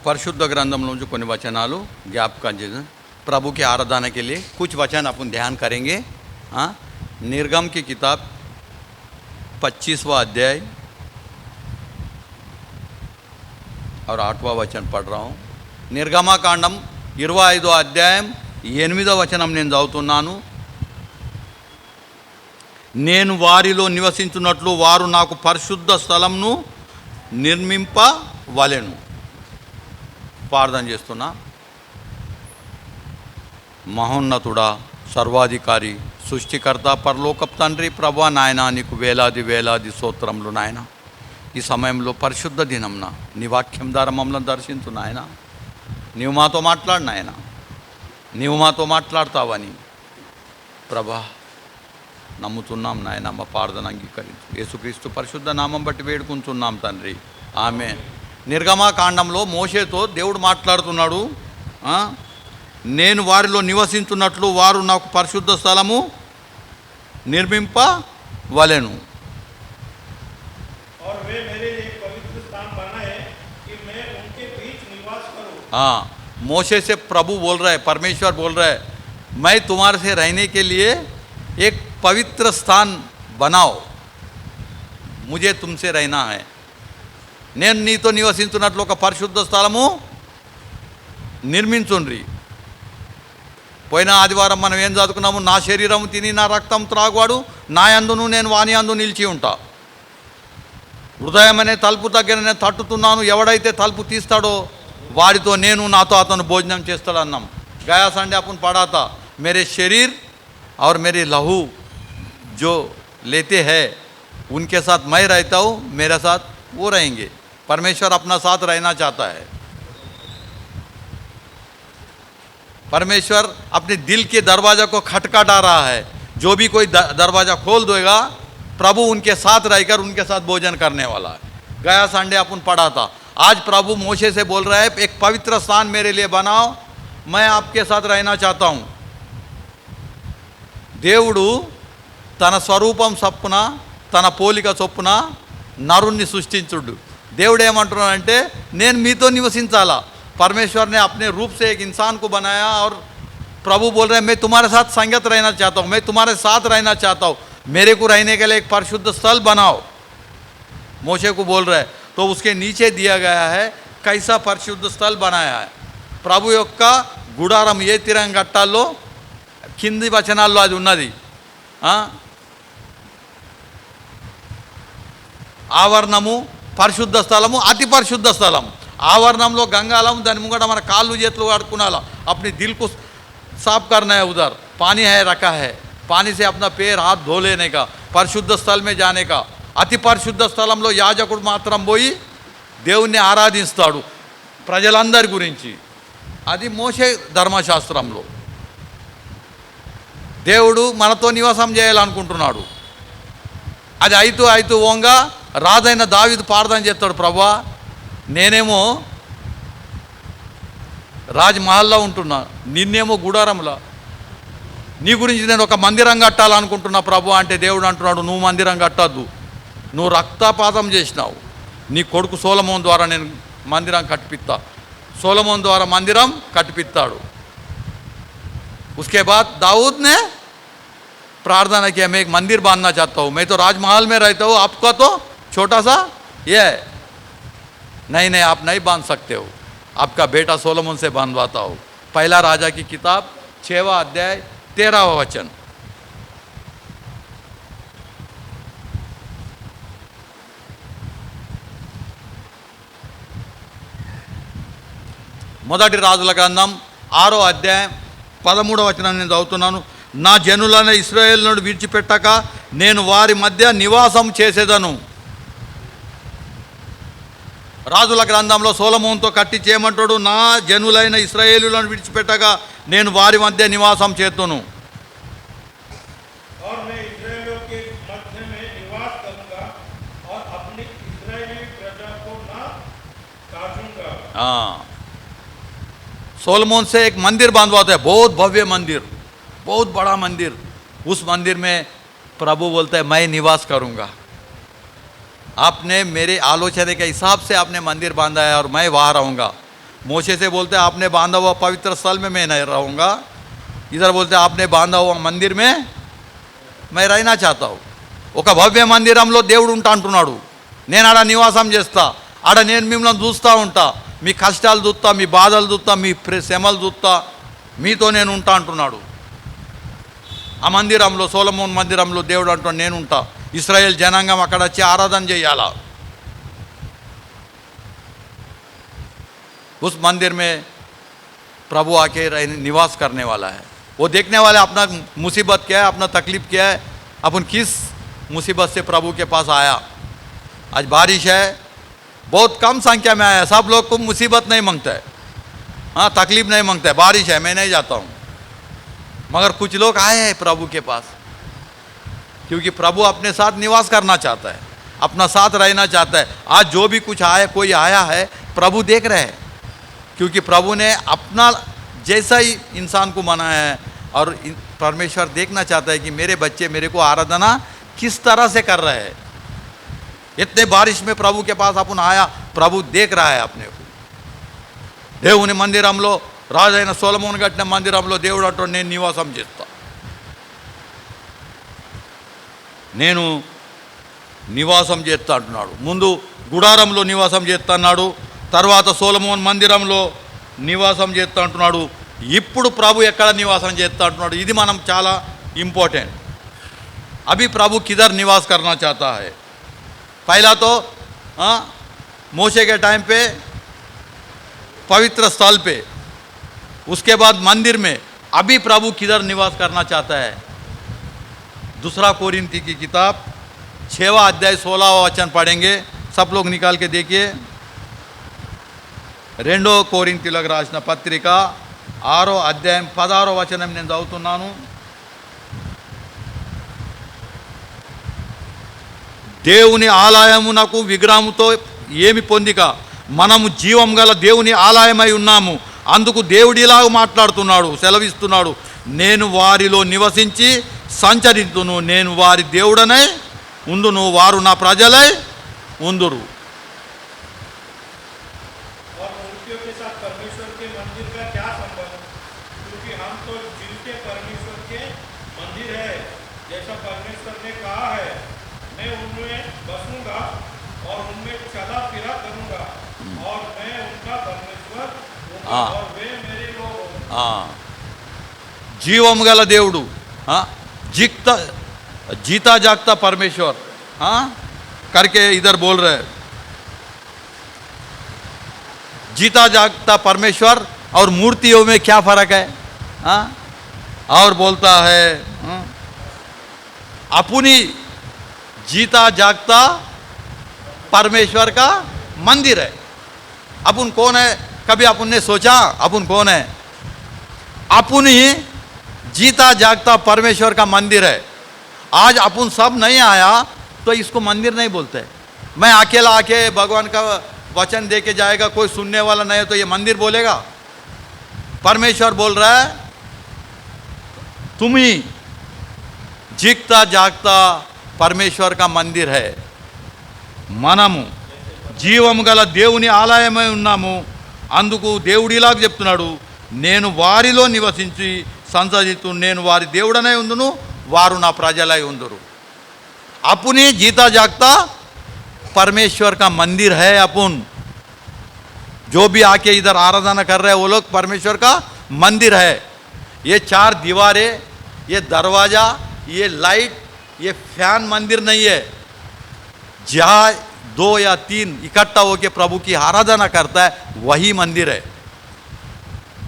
परिशुद्ध ग्रंथम जो కొన్ని वचनालू ज्ञापकం చేద్దాం। प्रभु की आराधना के लिए कुछ वचन अपन ध्यान करेंगे। निर्गम की किताब 25वां अध्याय और 8वां वचन पढ़ रहा हूँ। నిర్గమకాండం 25వ అధ్యాయం 8వ వచనం నేను చదువుతున్నాను। నేను వారిలో నివసించున్నట్లు వారు నాకు పరిశుద్ధ స్థలంను నిర్మింపవలెను। ప్రార్థన చేస్తున్నా। మహోన్నతుడా, సర్వాధికారి, సృష్టికర్త, పరలోకపు తండ్రి, ప్రభువా నాయనా, నీకు వేలాది వేలాది స్తోత్రములు నాయన। ఈ సమయంలో పరిశుద్ధ దినంన నీ వాక్యం ద్వారా మమ్మల్ని దర్శించు నాయన। నీవు మాతో మాట్లాడు నాయన, నీవు మాతో మాట్లాడతావని ప్రభా నమ్ముతున్నాం నాయన। మా ప్రార్థన అంగీకరించు, యేసుక్రీస్తు పరిశుద్ధ నామం బట్టి వేడుకుంటున్నాం తండ్రి, ఆమేన్। నిర్గమకాండంలో మోషేతో దేవుడు మాట్లాడుతున్నాడు। నేను వారిలో నివసించున్నట్లు వారు నాకు పరిశుద్ధ స్థలము నిర్మింపవలెను। मोशे से प्रभु बोल रहा है, परमेश्वर बोल रहा है, मैं तुम्हारे से रहने के लिए एक पवित्र स्थान बनाओ, मुझे तुमसे रहना है। నేను నీతో నివసించున్నట్లు ఒక పరిశుద్ధ స్థలము నిర్మించుండ్రి। పోయిన ఆదివారం మనం ఏం చదువుకున్నాము? నా శరీరం తిని నా రక్తం త్రాగువాడు నా యందును నేను వాని యందు నిలిచి ఉంటా। హృదయం అనే తలుపు దగ్గర నేను తట్టుతున్నాను, ఎవడైతే తలుపు తీస్తాడో వాడితో నేను నాతో అతను భోజనం చేస్తాడన్నాం। गया संडे अपन पढ़ा था, मेरे शरीर और मेरे लहू जो लेते हैं उनके साथ मैं रहता हूँ, मेरे साथ वो रहेंगे। परमेश्वर अपना साथ रहना चाहता है। परमेश्वर अपने दिल के दरवाज़ा को खटखटा रहा है। जो भी कोई दरवाज़ा खोल देगा, प्रभु उनके साथ रहकर उनके साथ भोजन करने वाला है। गया संडे अपन पढ़ा था। आज प्रभु मोशे से बोल रहा है, एक पवित्र स्थान मेरे लिए बनाओ, मैं आपके साथ रहना चाहता हूँ। దేవుడు తన స్వరూపం చొప్పున తన పోలిక చొప్పున నరుణ్ణి సృష్టించుడు। దేవుడు ఏమంటున్నాడంటే నేను మీతో నివసించాలా। परमेश्वर ने अपने रूप से एक इंसान को बनाया और प्रभु बोल रहे हैं मैं तुम्हारे साथ संगत रहना चाहता हूँ, मैं तुम्हारे साथ रहना चाहता हूँ, मेरे को रहने के लिए एक परिशुद्ध स्थल बनाओ। मोशे को बोल रहे हैं। तो उसके नीचे दिया गया है कैसा परिशुद्ध स्थल बनाया है। ప్రభు యొక్క గుడారం ఏ తీరం కట్టాలో కింది వచనాల్లో అది ఉన్నది। ఆవరణము, పరిశుద్ధ స్థలము, అతి పరిశుద్ధ స్థలం। ఆవరణంలో గంగాలం, దాని ముంగట మన కాళ్ళు చేతులు కడుక్కునాలా। अपने दिल को साफ करना है, उधर पानी है रखा है, पानी से अपना पैर हाथ धो लेने का, పరిశుద్ధ స్థल में जाने का। అతి పరిశుద్ధ స్థలంలో యాజకుడు మాత్రం పోయి దేవుణ్ణి ఆరాధిస్తాడు ప్రజలందరి గురించి। అది మోషే ధర్మశాస్త్రంలో దేవుడు మనతో నివాసం చేయాలనుకుంటున్నాడు। అది అయితూ ఓంగా రాజైన దావీదు ప్రార్థన చేస్తాడు, ప్రభువా నేనేమో రాజ్మహల్లో ఉంటున్నా, నిన్నేమో గుడారంలో, నీ గురించి నేను ఒక మందిరం కట్టాలనుకుంటున్నా ప్రభు అంటే దేవుడు అంటున్నాడు నువ్వు మందిరం కట్టద్దు, నువ్వు రక్తపాతం చేసినావు, నీ కొడుకు సొలొమోను ద్వారా నేను మందిరం కట్టిపిస్తా। సొలొమోను ద్వారా మందిరం కట్టిపిస్తాడు। उसके बाद दाऊद ने प्रार्थना किया, मैं एक मंदिर बांधना चाहता हूँ, मैं तो राजमहल में रहता हूँ, आपका तो छोटा सा ये है। नहीं आप नहीं बांध सकते हो, आपका बेटा सोलोमन से बांधवाता हो। पहला राजा की किताब 6वां अध्याय 13वां वचन। మొదటి రాజుల గ్రంథం 6వ అధ్యాయం 13వ వచనం నేను చదువుతున్నాను। నా జనులైన ఇశ్రాయేలును విడిచిపెట్టక నేను వారి మధ్య నివాసం చేసేదను। రాజుల గ్రంథంలో సొలొమోనుతో కట్టి చేయమంటాడు, నా జనులైన ఇశ్రాయేలులను విడిచిపెట్టగా నేను వారి మధ్య నివాసం చేతును। सोलोमोन से एक मंदिर बांधवाता है, बहुत भव्य मंदिर, बहुत बड़ा मंदिर। उस मंदिर में प्रभु बोलता है मैं निवास करूँगा। आपने मेरे आलोचना के हिसाब से आपने मंदिर बांधा है और मैं वहाँ रहूँगा। मोशे से बोलते आपने बांधा हुआ पवित्र स्थल में मैं नहीं रहूँगा, इधर बोलते आपने बांधा हुआ मंदिर में मैं रहना चाहता हूँ. ఒక భవ్య మందిరంలో దేవుడు ఉంటా అంటున్నాడు. నేను ఆడ నివాసం చేస్తా, ఆడ నేను మిమ్మల్ని చూస్తూ ఉంటా, మీ కష్టాలు చూస్తా, మీ బాధలు చూస్తా, మీ శ్రమలు చూస్తా, మీతో నేను ఉంటా అంటున్నాడు. ఆ మందిరంలో, సొలొమోన్ మందిరంలో దేవుడు అంటున్నాడు నేను ఉంటా. ఇశ్రాయేల్ జనాంగం అక్కడ వచ్చి ఆరాధన చేయాలా. उस मंदिर में प्रभु आके निवास करने वाला है. वो देखने वाले अपना मुसीबत क्या है, अपना तकलीफ क्या है, अपन किस मुसीबत से प्रभु के पास आया. आज बारिश है, बहुत कम संख्या में आया. सब लोग को मुसीबत नहीं मांगता है, हाँ तकलीफ नहीं मांगता है. बारिश है मैं नहीं जाता हूँ, मगर कुछ लोग आए हैं प्रभु के पास, क्योंकि प्रभु अपने साथ निवास करना चाहता है, अपना साथ रहना चाहता है. आज जो भी कुछ आया, कोई आया है, प्रभु देख रहे हैं, क्योंकि प्रभु ने अपना जैसा ही इंसान को बनाया है. और परमेश्वर देखना चाहता है कि मेरे बच्चे मेरे को आराधना किस तरह से कर रहे हैं. इतने बारिश में प्रभु के पास अपन आया, प्रभु देख रहा है अपने को. దేవుని మందిరంలో, రాజైన సొలొమోను కట్టిన మందిరంలో దేవుడు అంటూ నేను నివాసం చేస్తా, నేను నివాసం చేస్తా అంటున్నాడు. ముందు గుడారంలో నివాసం చేస్తా అన్నాడు, తర్వాత సొలొమోన్ మందిరంలో నివాసం చేస్తా అంటున్నాడు. ఇప్పుడు ప్రభు ఎక్కడ నివాసం చేస్తా అంటున్నాడు. ఇది మనం చాలా ఇంపార్టెంట్. अभी प्रभु किधर निवास करना चाहता है. पहला तो मोशे के टाइम पे पवित्र स्थल पे, उसके बाद मंदिर में. अभी प्रभु किधर निवास करना चाहता है. दूसरा कोरिन्थी की किताब 6वां अध्याय 16वां वचन पढ़ेंगे. सब लोग निकाल के देखिए. రెండో కోరింథీయులకు రాసిన పత్రిక 6వ అధ్యాయం 16వ వచనం నేను చదువుతున్నాను. దేవుని ఆలయమునకు విగ్రహముతో ఏమి పొందిక, మనము జీవం గల దేవుని ఆలయమై ఉన్నాము. అందుకు దేవుడిలాగా మాట్లాడుతున్నాడు, సెలవిస్తున్నాడు, నేను వారిలో నివసించి సంచరింతును, నేను వారి దేవుడనై ఉందును, వారు నా ప్రజలై ఉందురు. జీవం గల దేవుడు, जीता जागता परमेश्वर करके इधर बोल रहे हैं. जीता जागता परमेश्वर और मूर्तियों में क्या फर्क है. और बोलता है अपनी जीता जागता परमेश्वर का मंदिर है. अपन कौन है, कभी अपन ने सोचा अपन कौन है. अपन ही जीता जागता परमेश्वर का मंदिर है. आज अपन सब नहीं आया तो इसको मंदिर नहीं बोलते. मैं अकेला आके भगवान का वचन दे के जाएगा, कोई सुनने वाला नहीं है तो ये मंदिर बोलेगा. परमेश्वर बोल रहा है तुम ही जीता जागता परमेश्वर का मंदिर है. మనము జీవం గల దేవుని ఆలయమై ఉన్నాము. అందుకు దేవుడిలాగా చెప్తున్నాడు, నేను వారిలో నివసించి సంచరితు, నేను వారి దేవుడనై ఉందును, వారు నా ప్రజలై ఉందురు. अपनी जीता जागता परमेश्वर का मंदिर है. अपन जो भी आके इधर आराधना कर रहे हैं वो लोग परमेश्वर का मंदिर है. ये 4 दीवारें, ये दरवाज़ा, ये लाइट, ये फैन मंदिर नहीं है. जहाँ 2 या 3 इकट्ठा होकर प्रभु की आराधना करता है वही मंदिर है.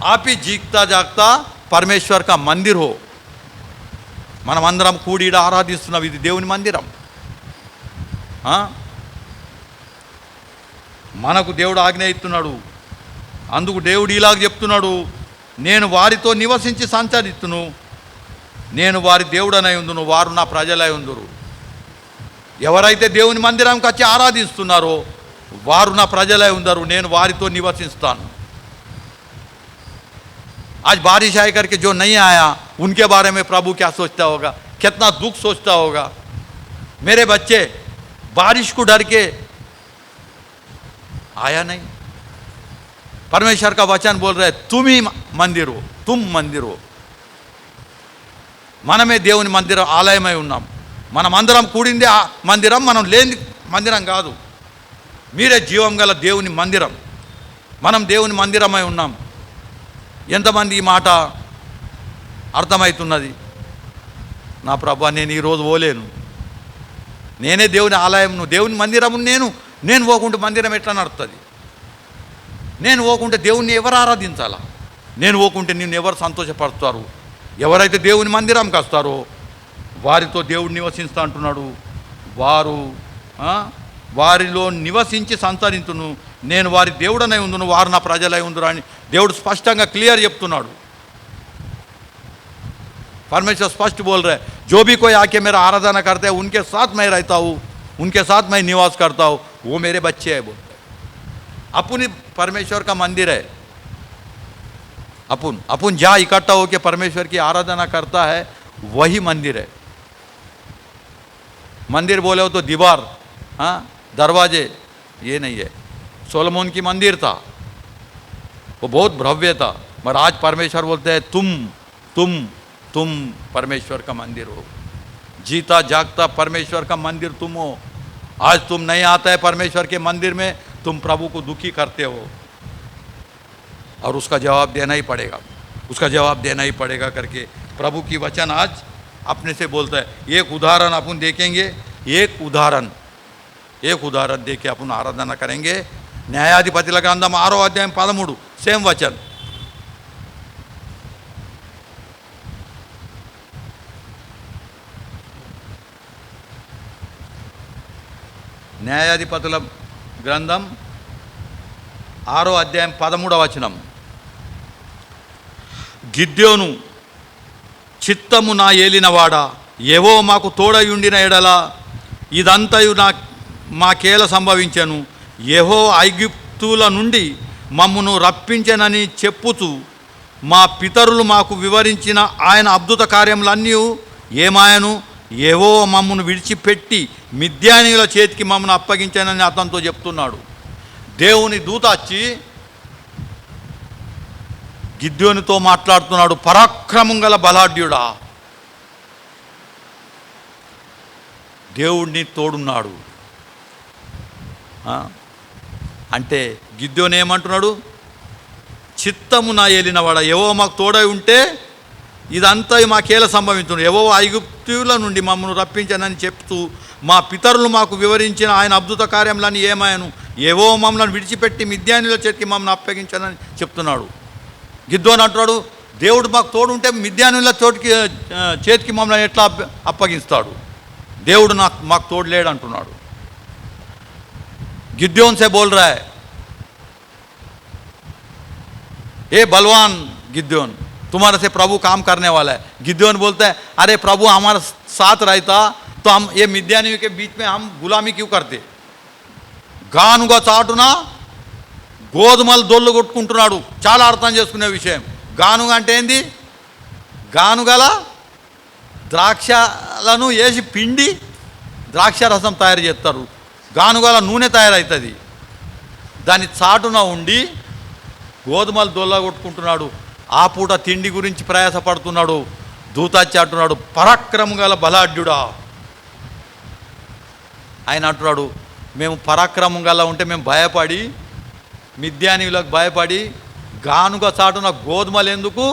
आप ही जीता जागता परमेश्वर का मंदिर हो. మనమందరం కూడి ఆరాధిస్తున్నాం, ఇది దేవుని మందిరం. మనకు దేవుడు ఆజ్ఞ ఇస్తున్నాడు. అందుకు దేవుడు ఇలాగ చెప్తున్నాడు, నేను వారితో నివసించి సంచరిస్తును, నేను వారి దేవుడనై ఉందును, వారు నా ప్రజలై ఉందురు. ఎవరైతే దేవుని మందిరానికి వచ్చి ఆరాధిస్తున్నారో వారు నా ప్రజలై ఉందరు, నేను వారితో నివసిస్తాను. आज बारिश आए करके जो नहीं आया उनके बारे में प्रभु क्या सोचता होगा, कितना दुख सोचता होगा. मेरे बच्चे बारिश को डर के आया नहीं. परमेश्वर का वचन बोल रहा है तुम ही मंदिर हो, तुम मंदिर हो. మనమే దేవుని మందిరం ఆలయమై ఉన్నాం. మనమందరం కూడిందే మందిరం, మనం లేని మందిరం కాదు. మీరే జీవం గల దేవుని మందిరం. మనం దేవుని మందిరమై ఉన్నాం. ఎంతమంది ఈ మాట అర్థమవుతున్నది? నా ప్రభా, నేను ఈరోజు పోలేను, నేనే దేవుని ఆలయంను, దేవుని మందిరము నేను పోకుంటే మందిరం ఎట్లా నడుస్తుంది? నేను పోకుంటే దేవుణ్ణి ఎవరు ఆరాధించాలా? నేను పోకుంటే నిన్ను ఎవరు సంతోషపరుస్తారు? ఎవరైతే దేవుని మందిరంకి వస్తారో వారితో దేవుడు నివసిస్తా అంటున్నాడు. వారిలో నివసించి సంతరించును, నేను వారి దేవుడనై ఉందును, వారు నా ప్రజలై ఉందురు అని దేవుడు స్పష్టంగా క్లియర్ చెప్తున్నాడు. परमेश्वर स्पष्ट बोल रहे, जो भी कोई आके मेरा आराधना करते हैं उनके साथ मैं रहता हूँ, उनके साथ मैं निवास करता हूँ, वो मेरे बच्चे हैं बोलते हैं. अपनी परमेश्वर का मंदिर है. अपन जहाँ इकट्ठा होकर परमेश्वर की आराधना करता है वही मंदिर है. मंदिर बोले हो तो दीवार, दरवाजे, ये नहीं है. सोलोमन की मंदिर था, वो बहुत भव्य था, मगर आज परमेश्वर बोलते हैं तुम परमेश्वर का मंदिर हो. जीता जागता परमेश्वर का मंदिर तुम हो. आज तुम नहीं आता है परमेश्वर के मंदिर में, तुम प्रभु को दुखी करते हो और उसका जवाब देना ही पड़ेगा, उसका जवाब देना ही पड़ेगा करके प्रभु की वचन आज अपने से बोलता है. एक उदाहरण अपन देखेंगे, एक उदाहरण देके अपन आराधना करेंगे. न्यायाधिपतिల గ్రంథం 6వ అధ్యాయం 13 సేమ్ వచన్. న్యాయాధిపతుల గ్రంథం 6వ అధ్యాయం 13వ వచనం. గిద్యోను, చిత్తము నా ఏలినవాడా, ఏవో మాకు తోడయుండిన ఎడల ఇదంతయు మాకేల సంభవించెను. యెహో ఐగుప్తుల నుండి మమ్మును రప్పించెనని చెప్పుచు మా పితరులు మాకు వివరించిన ఆయన అద్భుత కార్యములన్నీ ఏమాయను. ఏవో మమ్మను విడిచిపెట్టి మిద్యానీయుల చేతికి మమ్మను అప్పగించానని అతనితో చెప్తున్నాడు. దేవుని దూత వచ్చి గిద్యోనితో మాట్లాడుతున్నాడు. పరాక్రమం గల బలాఢ్యుడా, దేవుడిని తోడున్నాడు అంటే గిద్యోని ఏమంటున్నాడు? చిత్తము నా ఏలినవాడ, ఏవో మాకు తోడై ఉంటే ఇదంతా మాకేలా సంభవించును. ఏవో ఐగుప్తుల నుండి మమ్మల్ని రప్పించానని చెప్తూ మా పితరులు మాకు వివరించిన ఆయన అద్భుత కార్యములన్నీ ఏమాయను. ఏవో మమ్మల్ని విడిచిపెట్టి మిద్యానీయుల చేతికి మమ్మల్ని అప్పగించానని చెప్తున్నాడు. గిద్యోని అంటున్నాడు, దేవుడు మాకు తోడు ఉంటే మిద్యానీయుల చేతికి మమ్మల్ని ఎట్లా అప్పగిస్తాడు? దేవుడు మాకు తోడు లేడు అంటున్నాడు. गिद्योन से बोल रहा है, ए बलवान गिद्योन, तुम्हारे से प्रभु काम करने वाला है. गिद्योन बोलता है, अरे प्रभु हमारे साथ रहता तो हम ये मिद्यानियों के बीच में हम गुलामी क्यों करते? గానుగా చాటున గోధుమలు దొల్లు కొట్టుకుంటున్నాడు. చాలా అర్థం చేసుకునే విషయం. గానుగ అంటే ఏంది? గానుగల ద్రాక్షలను వేసి పిండి ద్రాక్ష రసం తయారు చేస్తారు. గానుగల నూనె తయారవుతుంది. దాని చాటున ఉండి గోధుమలు దొల్ల కొట్టుకుంటున్నాడు. ఆ పూట తిండి గురించి ప్రయాసపడుతున్నాడు. దూతాచి అంటున్నాడు, పరాక్రమం గల బలాఢ్యుడా. ఆయన అంటున్నాడు, మేము పరాక్రమం గల ఉంటే మేము భయపడి మిద్యానీయులకు భయపడి గానుగ చాటున గోధుమలు ఎందుకు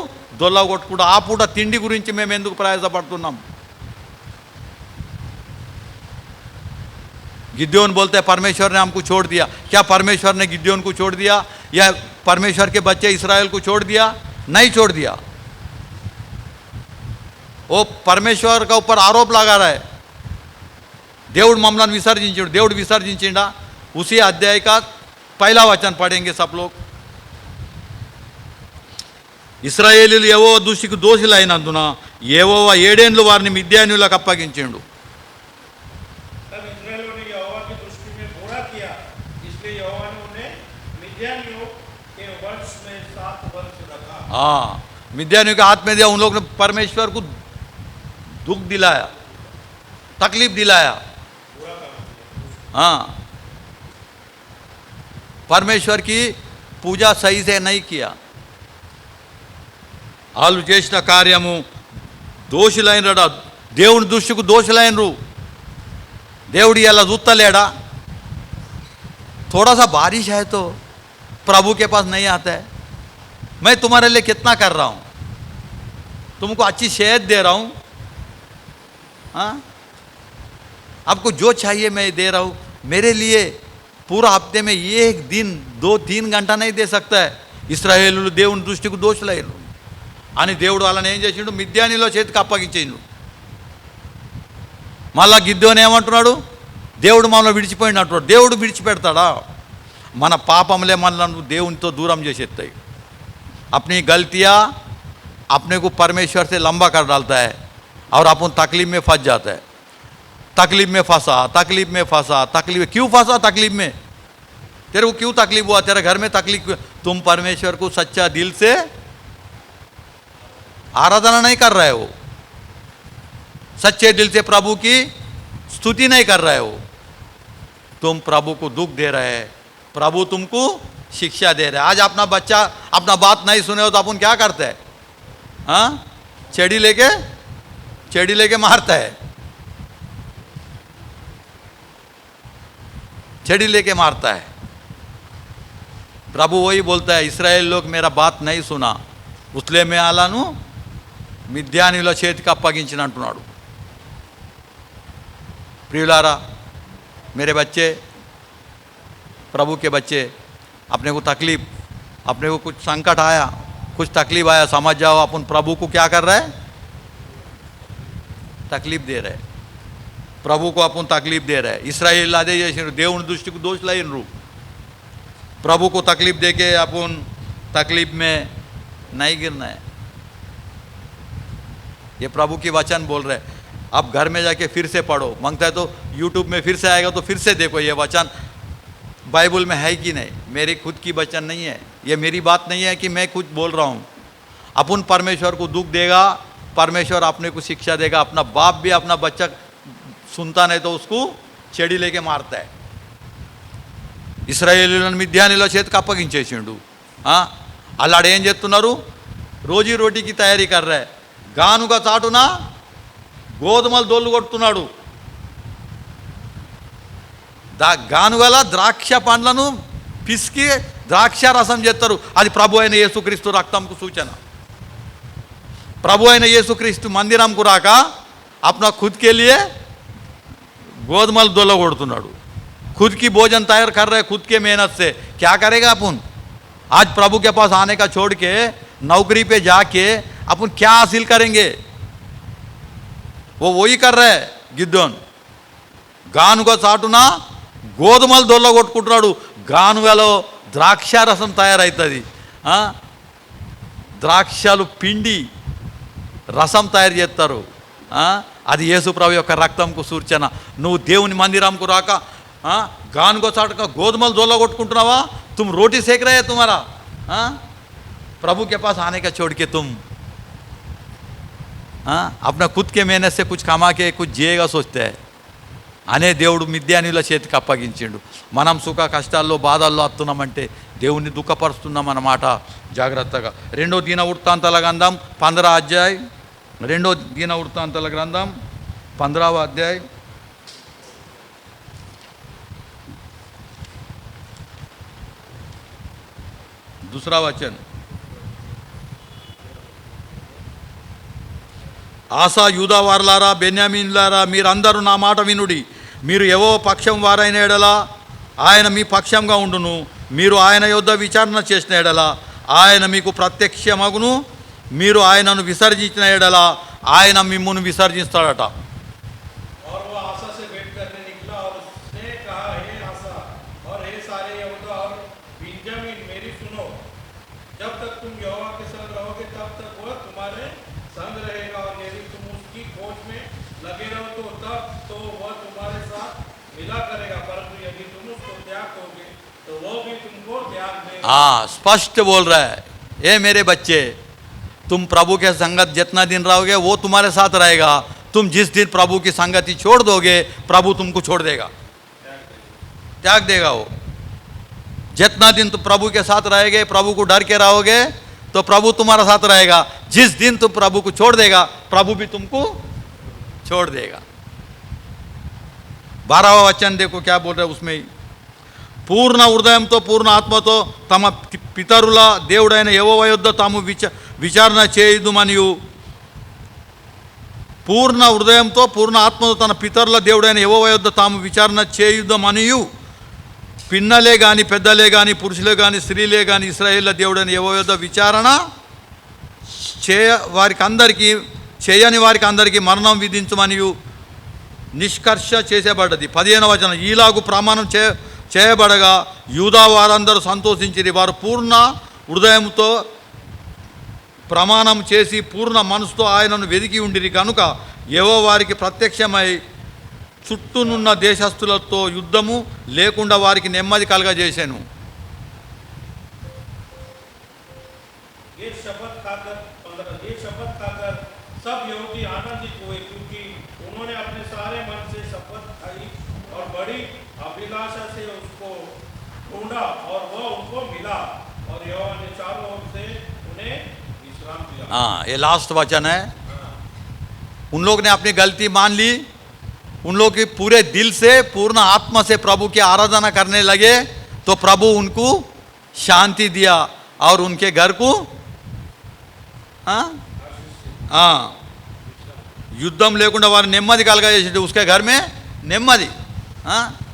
దొల్ల కొట్టుకుంటూ ఆ పూట తిండి గురించి మేము ఎందుకు ప్రయాసపడుతున్నాం? गिद्योन बोलते हैं परमेश्वर ने हमको छोड़ दिया. क्या परमेश्वर ने गिद्योन को छोड़ दिया या परमेश्वर के बच्चे इस्राएल को छोड़ दिया? नहीं छोड़ दिया. वो परमेश्वर का ऊपर आरोप लगा रहा है. దేవుడు మమ్మల్ని విసర్జించాడు. దేవుడు విసర్జించిండా? उसी अध्याय का पहला वचन पढ़ेंगे सब लोग. ఇశ్రాయేలీయులు ఏవో దృష్టికి దోషులైనందున యెహోవా 7 ఏళ్లు వారిని మిద్యానీయులకు అప్పగించిండు. हाँ, मिद्यानियों के हाथ में दिया. उन लोग ने परमेश्वर को दुख दिलाया, तकलीफ दिलाया. हाँ, परमेश्वर की పూజ సही से नहीं किया. వాళ్ళు చేసిన కార్యము దోషులైనడా, దేవుని దృష్టికి దోషులైనరు. దేవుడు ఇలా చూస్తలేడా? थोड़ा सा बारिश है तो प्रभु के पास नहीं आता है. मैं तुम्हारे लिए कितना कर रहा हूँ, तुमको अच्छी सेहत दे रहा हूँ, हाँ, आपको जो चाहिए मैं दे रहा हूँ. मेरे लिए पूरा हफ्ते में एक दिन 2-3 घंटा नहीं दे सकता है. ఇశ్రాయేలు దేవుని దృష్టికి దోషులయ్యారు అని దేవుడు వాళ్ళని ఏం చేసిండు? మిద్యానీలో చేతికి అప్పగించిండు. మళ్ళా గిద్యోని ఏమంటున్నాడు? దేవుడు మనల్ని విడిచిపోయిండు అంటున్నాడు. దేవుడు విడిచిపెడతాడా? మన పాపములే మనల్ని దేవునితో దూరం చేసేస్తాయి. अपनी गलतियाँ अपने को परमेश्वर से लंबा कर डालता है और अपन तकलीफ में फंस जाता है. तकलीफ में फंसा, तकलीफ में फंसा, तकलीफ क्यों फंसा? तकलीफ में तेरे को क्यों तकलीफ हुआ? तेरे घर में तकलीफ क्यों? तुम परमेश्वर को सच्चा दिल से आराधना नहीं कर रहे हो, सच्चे दिल से प्रभु की स्तुति नहीं कर रहे हो. तुम प्रभु को दुख दे रहे हैं, प्रभु तुमको शिक्षा दे रहे हैं. आज अपना बच्चा अपना बात नहीं सुने हो तो अपन क्या करते हैं? हाँ, छेड़ी लेके मारता है, छेड़ी लेके मारता है. प्रभु वही बोलता है, इस्राएल लोग मेरा बात नहीं सुना, उसलिए मैं आलानु మిద్యానీలో చేతికి అప్పగించిన అంటున్నాడు. प्रियुलारा, मेरे बच्चे, प्रभु के बच्चे, अपने को तकलीफ, अपने को कुछ संकट आया, कुछ तकलीफ आया, समझ जाओ अपन प्रभु को क्या कर रहे हैं? तकलीफ दे रहे. प्रभु को अपन तकलीफ दे रहे. ఇశ్రాయేలు అదే చేసినారు, దేవుని దృష్టికి దోషులైనరు. प्रभु को तकलीफ दे के अपन तकलीफ में नहीं गिरना है. ये प्रभु की वचन बोल रहे. आप घर में जाके फिर से पढ़ो, मांगता है तो यूट्यूब में फिर से आएगा तो फिर से देखो ये वचन बाइबल में है कि नहीं. मेरी खुद की वचन नहीं है, ये मेरी बात नहीं है कि मैं कुछ बोल रहा हूँ. अपन परमेश्वर को दुख देगा, परमेश्वर अपने को शिक्षा देगा. अपना बाप भी अपना बच्चा सुनता नहीं तो उसको చెడి लेके मारता है. ఇశ్రాయేలీయులను మిద్యానీలో చేతికి అప్పగించేసిండు. అల్లాడు ఏం చేస్తున్నారు? రోజీ రోటీకి తయారీ కర్రే. గానుగా చాటున గోధుమలు దొల్లు కొడుతున్నాడు. గానుగల ద్రాక్ష పండ్లను పిసికి ద్రాక్ష రసం చేస్తారు. అది ప్రభు అయిన యేసుక్రీస్తు రక్తంకు సూచన. ప్రభు అయిన యేసుక్రీస్తు మందిరంకు రాక अपना खुद के लिए गोदमल दोला कोड़तुन्नाडु. खुद की भोजन तैयार कर रहे खुद के मेहनत से. क्या करेगा अपन? आज प्रभु के पास आने का छोड़ के नौकरी पे जाके अपन क्या हासिल करेंगे? वो वही कर रहे गिद्योन. గానుగ చాటున గోధుమలు దొల్ల కొట్టుకుంటున్నాడు. గానుగలో ద్రాక్ష రసం తయారవుతుంది. ద్రాక్షలు పిండి రసం తయారు చేస్తారు. అది యేసు ప్రభు యొక్క రక్తంకు సూచన. నువ్వు దేవుని మందిరంకు రాక గానుగ చాటుక గోధుమలు దొల్ల కొట్టుకుంటున్నావా? तुम रोटी सेक रहे हैं तुम्हारा. प्रभु के पास आने का छोड़ के तुम अपना खुद के मेहनत से कुछ कमा के कुछ जिएगा सोचते हैं. అనే దేవుడు మిద్యానీల చేతికి అప్పగించిండు. మనం సుఖ కష్టాల్లో బాధల్లో వస్తున్నామంటే దేవుణ్ణి దుఃఖపరుస్తున్నాం అన్నమాట. జాగ్రత్తగా. రెండో దిన వృత్తాంతాల గ్రంథం 15వ అధ్యాయం. రెండో దిన వృత్తాంతాల గ్రంథం 15వ అధ్యాయం. दूसरा वचन. ఆసా యూదా వారలారా బెన్యామీనులారా మీరందరూ నా మాట వినుడి. మీరు ఎవో పక్షం వారైన ఎడల ఆయన మీ పక్షంగా ఉండును. మీరు ఆయన యొద్ద విచారణ చేసిన ఎడల ఆయన మీకు ప్రత్యక్షమగును. మీరు ఆయనను విసర్జించిన ఎడల ఆయన మిమ్మును విసర్జిస్తాడట. स्पष्ट बोल रहा है, ये मेरे बच्चे, तुम प्रभु के संगत जितना दिन रहोगे वो तुम्हारे साथ रहेगा. तुम जिस दिन प्रभु की संगति छोड़ दोगे प्रभु तुमको छोड़ देगा, त्याग देगा. वो जितना दिन तुम प्रभु के साथ रहेगे, प्रभु को डर के रहोगे, तो प्रभु तुम्हारा साथ रहेगा. जिस दिन तुम प्रभु को छोड़ देगा, प्रभु भी तुमको छोड़ देगा. 12वां वचन देखो क्या बोल रहे उसमें. పూర్ణ హృదయంతో పూర్ణ ఆత్మతో తమ పితరుల దేవుడైన యెహోవా యొద్ద తాము విచారణ చేయుదుమనియు. పూర్ణ హృదయంతో పూర్ణ ఆత్మతో తన పితరుల దేవుడైన యెహోవా యొద్ద తాము విచారణ చేయుదమనియు. పిన్నలే కానీ, పెద్దలే కానీ, పురుషులే కానీ, స్త్రీలే కానీ ఇశ్రాయేళ్ల దేవుడైన యెహోవా యొద్ద విచారణ చేయని వారికి అందరికీ మరణం విధించమనియు నిష్కర్ష చేసేబడ్డది. 15వ వచనం. ఈలాగు ప్రమాణం చేయబడగా యూదా వారందరూ సంతోషించిరి. వారు పూర్ణ హృదయంతో ప్రమాణం చేసి పూర్ణ మనసుతో ఆయనను వెదికి ఉండిరి కనుక యెహోవా వారికి ప్రత్యక్షమై చుట్టూనున్న దేశస్థులతో యుద్ధము లేకుండా వారికి నెమ్మది కలగజేశాను. सब यहूदी आनंदित हुए क्योंकि उन्होंने अपने सारे मन से शपथ खाई और बड़ी अभिलाषा से उसको ढूंढा और वह उनको मिला और यहोवा ने चारों ओर से उन्हें विश्राम दिया. ये लास्ट वचन है. उन लोग ने अपनी गलती मान ली. उन लोग की पूरे दिल से पूर्ण आत्मा से प्रभु की आराधना करने लगे तो प्रभु उनको शांति दिया और उनके घर को యుద్ధం లేకుండా వారు నెమ్మది కలగజేసి उसके घर में నెమ్మది,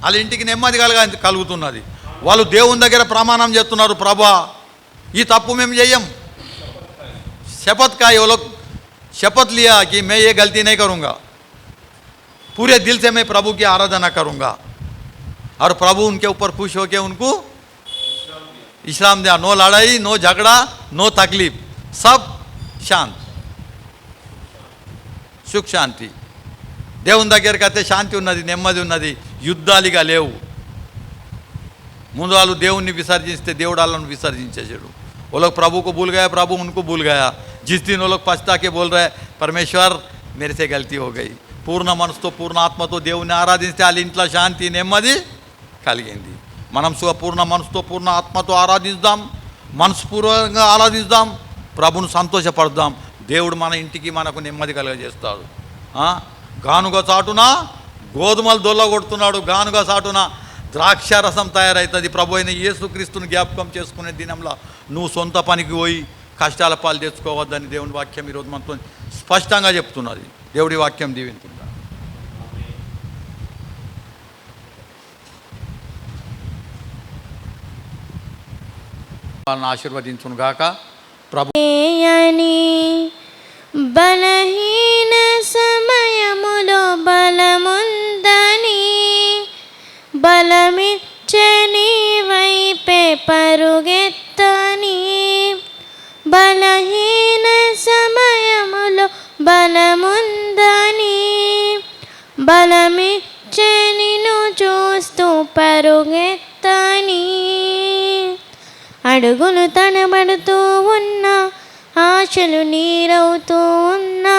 వాళ్ళ ఇంటికి నెమ్మది కలుగుతున్నది. వాళ్ళు దేవుని దగ్గర ప్రమాణం చేస్తున్నారు, ప్రభువా ఈ తప్పు మేము చెయ్యం. शपथ का ये लोग शपथ लिया कि मैं ये गलती नहीं करूँगा, पूरे दिल से मैं प्रभु की आराधना करूँगा. और प्रभु उनके ऊपर खुश होकर उनको विश्राम दिया. नो लड़ाई, नो झगड़ा, नो तकलीफ, सब शांत, సుఖ శాంతి. దేవుని దగ్గరికి అయితే శాంతి ఉన్నది, నెమ్మది ఉన్నది, యుద్ధాలుగా లేవు. ముందు వాళ్ళు దేవుణ్ణి విసర్జిస్తే దేవుడు వాళ్ళను విసర్జించేసాడు. वो लोग प्रभु को भूल गया, प्रभु उनको भूल गया. जिस दिन वो लोग पछता के बोल रहे परमेश्वर मेरे से गलती हो गई, పూర్ణ మనసుతో పూర్ణ ఆత్మతో దేవుని ఆరాధిస్తే వాళ్ళ ఇంట్లో శాంతి నెమ్మది కలిగింది. మనం పూర్ణ మనసుతో పూర్ణ ఆత్మతో ఆరాధిద్దాం, మనస్పూర్వకంగా ఆరాధిద్దాం, ప్రభును సంతోషపడదాం. దేవుడు మన ఇంటికి మనకు నెమ్మది కలుగజేస్తాడు. గానుగ చాటున గోధుమలు దొల్లగొడుతున్నాడు, గానుగ చాటున ద్రాక్ష రసం తయారవుతుంది. ప్రభు అయిన యేసుక్రీస్తుని జ్ఞాపకం చేసుకునే దినంలో నువ్వు సొంత పనికి పోయి కష్టాల పాలు తెచ్చుకోవద్దని దేవుని వాక్యం ఈరోజు మనతో స్పష్టంగా చెప్తున్నది. దేవుడి వాక్యం దీవించుకుంటా. వాళ్ళని ఆశీర్వదించును గాక. ప్రభు బలహీన సమయములో బలముందని బలమిచ్చని వైపే పరుగెత్తని, బలహీన సమయములో బలముందని బలమిచ్చనిను చూస్తూ పరుగెత్తని, అడుగులు తడబడుతూ ఉన్నా, ఆశలు నీరవుతూ ఉన్నా,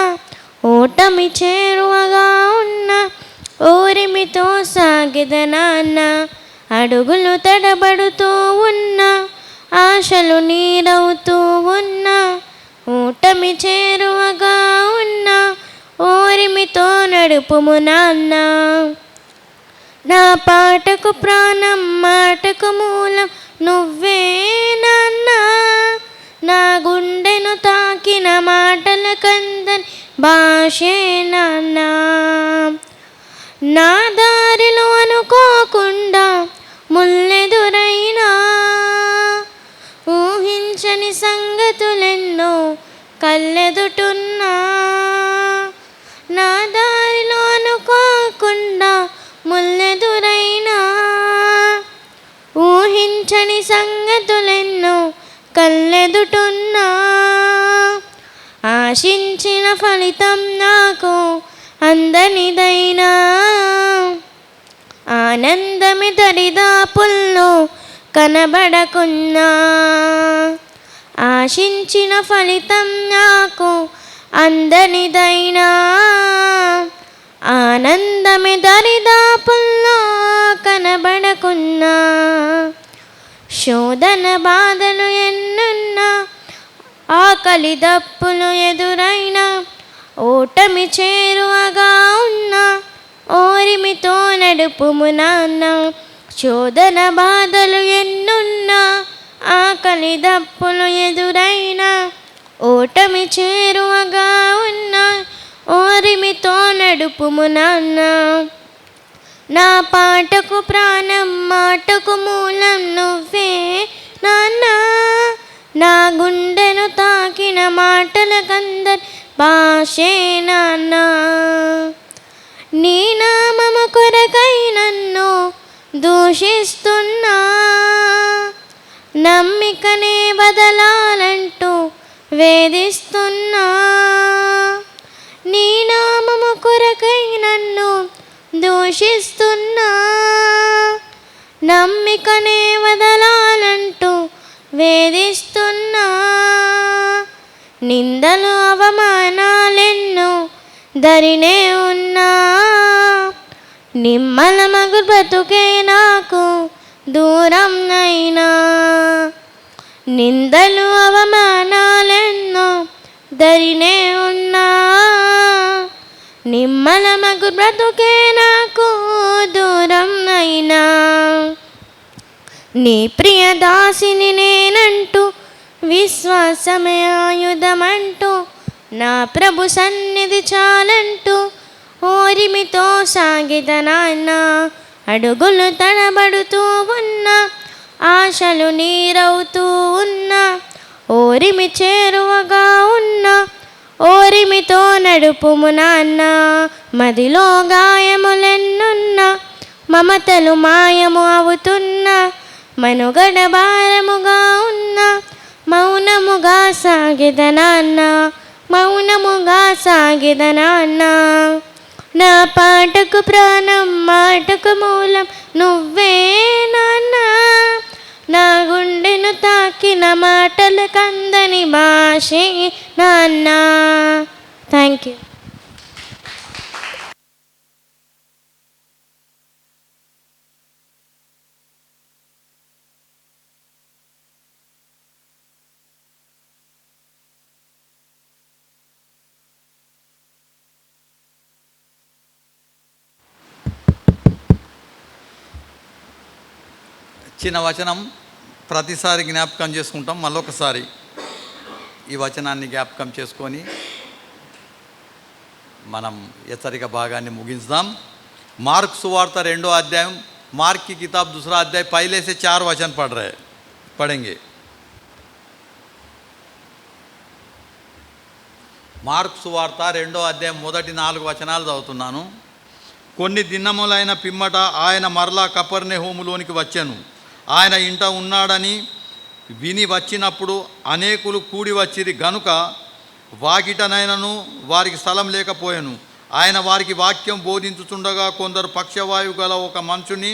ఓటమి చేరువగా ఉన్నా, ఓరిమితో సాగిదనాన్న. అడుగులు తడబడుతూ ఉన్నా, ఆశలు నీరవుతూ ఉన్నా, ఓటమి చేరువగా ఉన్నా, ఓరిమితో నడుపుము నాన్న. నా పాటకు ప్రాణం, మాటకు మూలం నువ్వే నాన్న. నా గుండెను తాకిన మాటల కందని భాషే నాన్న. నా దారిలో అనుకోకుండా ముల్లెదురైనా, ఊహించని సంగతులెన్నో కళ్ళెదుటున్నా. నా దారిలో అనుకోకుండా ముల్లెదురైనా, ఊహించని సంగతులెన్నో కళ్ళెదుటున్నా. ఆశించిన ఫలితం నాకు అందనిదైనా, ఆనందమి దరిదాపుల్లో కనబడకున్నా. ఆశించిన ఫలితం నాకు అందనిదైనా, ఆనందమి దరిదాపుల్లో కనబడకున్నా. శోధన బాధలు ఎన్నున్నా, ఆకలి దప్పులు ఎదురైనా, ఓటమి చేరువగా ఉన్నా, ఓరిమితో నడుపుము నాన్న. శోధన బాధలు ఎన్నున్నా, ఆకలి దప్పులు ఎదురైనా, ఓటమి చేరువగా ఉన్నా, ఓరిమితో నడుపుము నాన్న. నా పాటకు ప్రాణం, మాటకు మూలం నువ్వే నాన్న. నా గుండెను తాకిన మాటలకందరి భాషే నాన్న. నీ నామము కొరకై నన్ను దూషిస్తున్నా, నమ్మికనే బదలాలంటూ వేధిస్తున్నా. నీ నామము కొరకై నన్ను దూషిస్తున్నా, నమ్మికనే వదలాలంటూ వేధిస్తున్నా. నిందలు అవమానాలెన్నో దరినే ఉన్నా, నిమ్మల మగు బ్రతుకే నాకు దూరం అయినా. నిందలు అవమానాలెన్నో దరినే ఉన్నా, నిమ్మల మగు బ్రతుకే నాకు దూరం అయినా. నీ ప్రియదాసిని నేనంటూ, విశ్వాసమే ఆయుధమంటూ, నా ప్రభు సన్నిధి చాలంటూ, ఓరిమితో సాగిదనాన్న. అడుగులు తడబడుతూ ఉన్నా, ఆశలు నీరవుతూ ఉన్నా, ఓరిమి చేరువగా ఉన్నా, ఓరిమితో నడుపుము నాన్న. మదిలో గాయములెన్నున్నా, మమతలు మాయము అవుతున్నా, మనుగడ భారముగా ఉన్నా, మౌనముగా సాగిదనాన్న, మౌనముగా సాగిదనాన్న. నా పాటకు ప్రాణం, మాటకు మూలం నువ్వే నాన్న. నా గుండెను తాకిన మాటలకందని భాషే నాన్న. Thank you. చిన్న వచనం ప్రతిసారి జ్ఞాపకం చేసుకుంటాం. మళ్ళొకసారి ఈ వచనాన్ని జ్ఞాపకం చేసుకొని మనం హెచ్చరిక భాగాన్ని ముగించుదాం. మార్క్ సువార్త 2వ అధ్యాయం, మార్క్ की किताब 2रा अध्याय पहले से 4 वचन पढ़ेंगे. మార్క్ సువార్త 2వ అధ్యాయం మొదటి 4 వచనాలు చదువుతున్నాను. కొన్ని దినములైన పిమ్మట ఆయన మరలా కపెర్నహూములోనికి వచ్చెను. ఆయన ఇంట ఉన్నాడని విని వచ్చినప్పుడు అనేకులు కూడి వచ్చిరి గనుక వాకిటనైనను వారికి స్థలం లేకపోయెను. ఆయన వారికి వాక్యం బోధించుచుండగా కొందరు పక్షవాయువు గల ఒక మనుషుని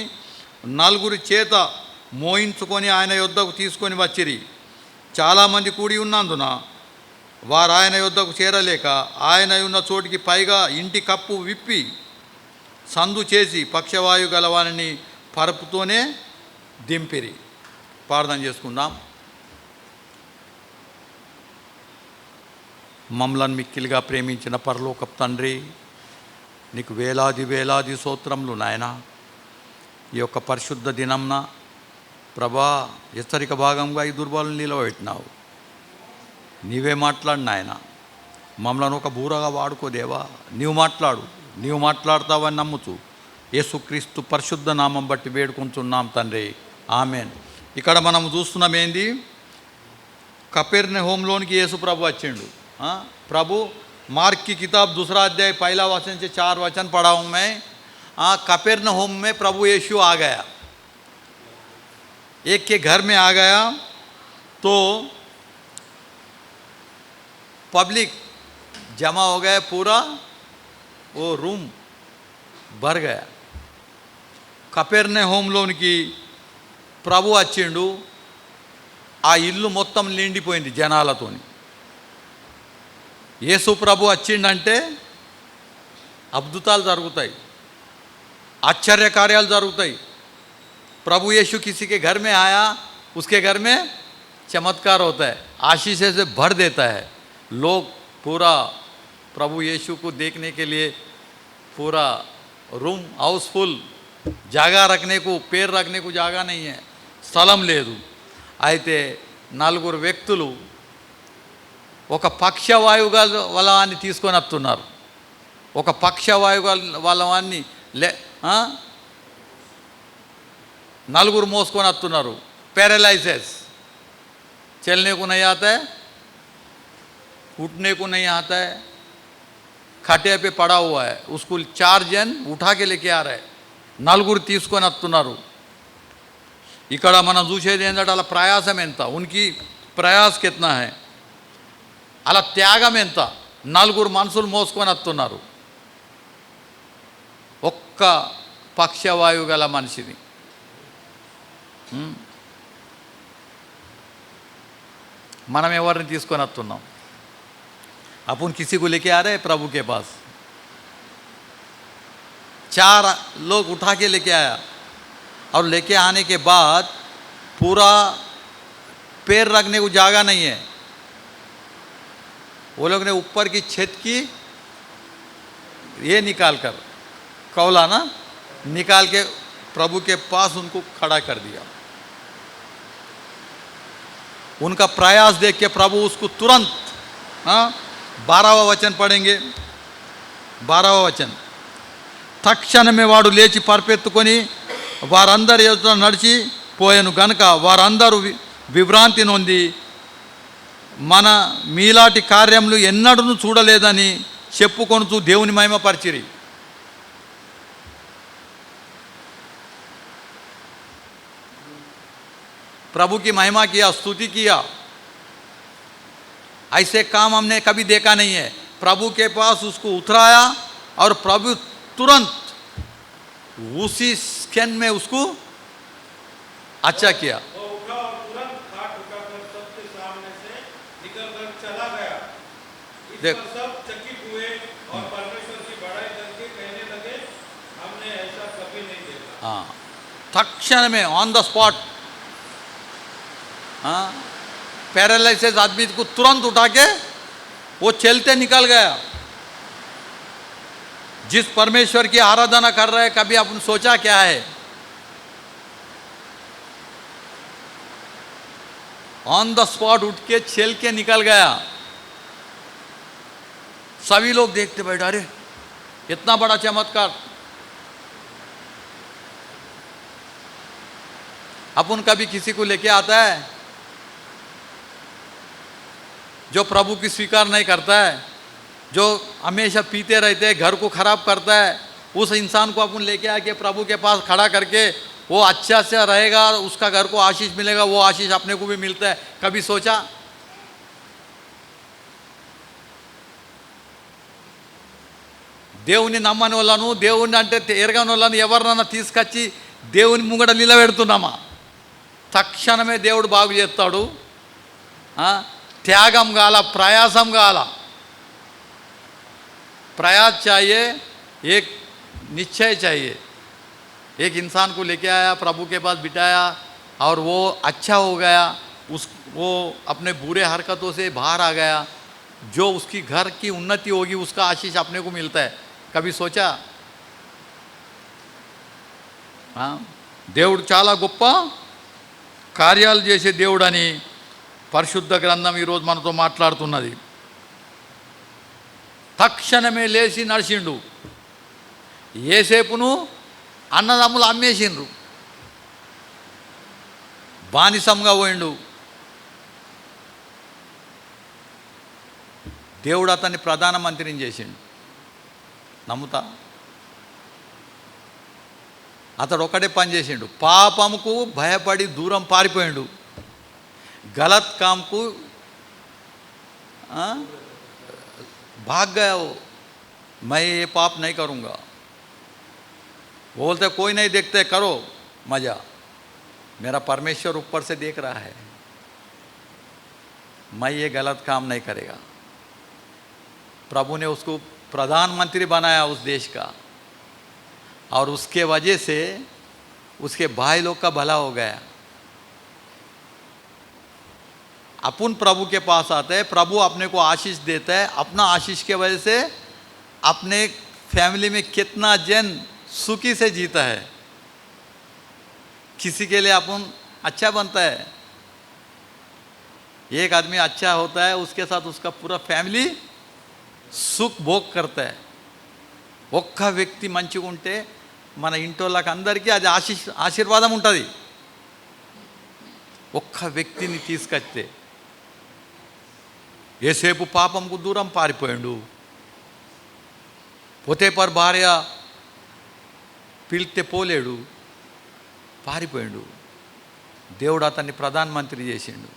4 చేత మోయించుకొని ఆయన యొద్దకు తీసుకొని వచ్చిరి. చాలామంది కూడి ఉన్నందున వారు ఆయన యొద్దకు చేరలేక ఆయన ఉన్న చోటికి పైగా ఇంటి కప్పు విప్పి సందు చేసి పక్షవాయువు గలవారిని పరుపుతోనే దింపిరి. ప్రార్థన చేసుకుందాం. మమ్మలను మిక్కిలిగా ప్రేమించిన పరలోకపు తండ్రి, నీకు వేలాది వేలాది స్తోత్రములు నాయన. ఈ యొక్క పరిశుద్ధ దినంన ప్రభా హెచ్చరిక భాగంగా ఈ దుర్బలను నిలబెట్టినావు. నీవే మాట్లాడు నాయన. మమ్మలను ఒక బూరగా వాడుకోదేవా. నీవు మాట్లాడతావని నమ్ముతూ యేసుక్రీస్తు పరిశుద్ధ నామం బట్టి వేడుకుంటున్నాం తండ్రి. ఆమెన్. ఇక్కడ మనం చూస్తున్నాం ఏంది, కపెర్నహూములోనికి యేసు ప్రభు వచ్చిండు. प्रभु मार्क की किताब 2रा अध्याय 1 वचन से 4 वचन पढ़ा हूँ मैं. कपेर्नहूम में प्रभु यीशु आ गया, एक के घर में आ गया तो पब्लिक जमा हो गया, पूरा वो रूम भर गया. కపెర్నహూములోనికి ప్రభు వచ్చిండు. ఆ ఇల్లు మొత్తం నిండిపోయింది జనాలతోని. యేసు ప్రభు వచ్చిండంటే అద్భుతాలు జరుగుతాయి, ఆశ్చర్య కార్యాలు జరుగుతాయి. प्रभु यीशु किसी के घर में आया, उसके घर में चमत्कार होता है, आशीष से भर देता है। लोग पूरा प्रभु यीशु को देखने के लिए पूरा रूम हाउसफुल, జాగా రखने పేరు రखने జాగా नहीं है, స్థలం లేదు. అయితే నలుగురు వ్యక్తులు ఒక పక్షవాయువు వలవాన్ని తీసుకొని వస్తున్నారు. ఒక పక్షవాయువు వలవాన్ని నలుగురు మోసుకొని వస్తున్నారు. पैरालाइसिस, चलने को नहीं आता है, उठने को नहीं आता है, खटे पे पड़ा हुआ है. उसको 4 जन उठा के लेके आ रहे. నలుగురు తీసుకొని వస్తున్నారు. ఇక్కడ మనం చూసేది ఏంటంటే అలా ప్రయాసం ఎంత, ఉనికి ప్రయాస్ కిतना है, అలా త్యాగం ఎంత. నలుగురు మనుషులు మోసుకొని వస్తున్నారు ఒక్క పక్షవాయువు గల మనిషిని. మనం ఎవరిని తీసుకొని వస్తున్నాం? अपन किसी को लेके आ रहे हैं प्रभु के पास. 4 लोग उठा के लेके आया और लेके आने के बाद पूरा पैर रखने को जगह नहीं है. वो लोग ने ऊपर की छत की ये निकाल कर, कौला ना निकाल के प्रभु के पास उनको खड़ा कर दिया. उनका प्रयास देख के प्रभु उसको तुरंत 12वां वचन पढ़ेंगे. 12वां वचन, తక్షణమే వాడు లేచి పరిపెత్తుకొని వారందరి ఎదుట నడిచి పోయెను గనుక వారందరూ విభ్రాంతి నొంది మన మీలాంటి కార్యములు ఎన్నడూ చూడలేదని చెప్పుకొనుచు దేవుని మహిమపరిచిరి. प्रभु की महिमा किया, स्तुति किया. ऐसे काम हमने कभी देखा नहीं है. प्रभु के पास उसको उतराया और प्रभु तुरंत उसी सेकंड में उसको अच्छा किया. वो उठा और तुरंत हाथ उठाकर सबके सामने से निकलकर चला गया. इस देख. पर सब चकित हुए और परमेश्वर की बड़ाई करके कहने लगे, हमने ऐसा कभी नहीं देखा. हाँ, तक्षण में ऑन द स्पॉट पैरालिसिस आदमी को तुरंत उठा के वो चलते निकल गया. जिस परमेश्वर की आराधना कर रहे हैं, कभी आपने सोचा क्या है? ऑन द स्पॉट उठ के चल के निकल गया. सभी लोग देखते बैठे, अरे इतना बड़ा चमत्कार. अपन कभी किसी को लेके आता है जो प्रभु की स्वीकार नहीं करता है, जो हमेशा पीते रहते हैं, घर को खराब करता है, उस इंसान को अपन लेके आके प्रभु के पास खड़ा करके वो अच्छा से रहेगा, उसका घर को आशीष मिलेगा, वो आशीष अपने को भी मिलता है. कभी सोचा? దేవుని నమ్మని వాళ్ళను, దేవుని అంటే ఎరగని వాళ్ళను ఎవరినన్నా తీసుకొచ్చి దేవుని ముంగడ నిలబెడుతున్నామా? తక్షణమే దేవుడు బాగు చేస్తాడు. त्यागम गाला, प्रयासम गाला. प्रयास चाहिए, एक निश्चय चाहिए. एक इंसान को लेके आया, प्रभु के पास बिठाया और वो अच्छा हो गया. वो अपने बुरे हरकतों से बाहर आ गया. जो उसकी घर की उन्नति होगी उसका आशीष अपने को मिलता है. कभी सोचा? దేవుడు చాలా గొప్ప కార్యాలు చేసే దేవుడని పరిశుద్ధ గ్రంథం ఈరోజు మనతో మాట్లాడుతున్నది. తక్షణమే లేచి నడిచిండు. ఏసేపును అన్నదమ్ములు అమ్మేసిండ్రు, బానిసంగా పోయిండు. దేవుడు అతన్ని ప్రధానమంత్రిని చేసిండు. నమ్ముతా? అతడు ఒకటే పని చేసిండు, పాపముకు భయపడి దూరం పారిపోయిండు. गलत काम को भाग गया वो, मैं ये पाप नहीं करूँगा. बोलते कोई नहीं देखते, करो मज़ा, मेरा परमेश्वर ऊपर से देख रहा है, मैं ये गलत काम नहीं करेगा. प्रभु ने उसको प्रधानमंत्री बनाया उस देश का, और उसके वजह से उसके भाई लोग का भला हो गया. अपन प्रभु के पास आते हैं, प्रभु अपने को आशीष देता है, अपना आशीष के वजह से अपने फैमिली में कितना जन सुखी से जीता है। किसी के लिए अपन अच्छा बनता है, एक आदमी अच्छा होता है उसके साथ उसका पूरा फैमिली సుఖ్ భోగ్ करता है। ఒక్క వ్యక్తి మంచిగా ఉంటే మన ఇంటోళ్ళకి అందరికీ అది ఆశీర్వాదం ఉంటుంది। ఒక్క వ్యక్తిని తీసుకొస్తే ఏసేపు పాపంకు దూరం పారిపోయాడు, పోతేపర్ భార్య పిలిస్తే పోలేడు, పారిపోయాడు, దేవుడు అతన్ని ప్రధానమంత్రి చేసిండు।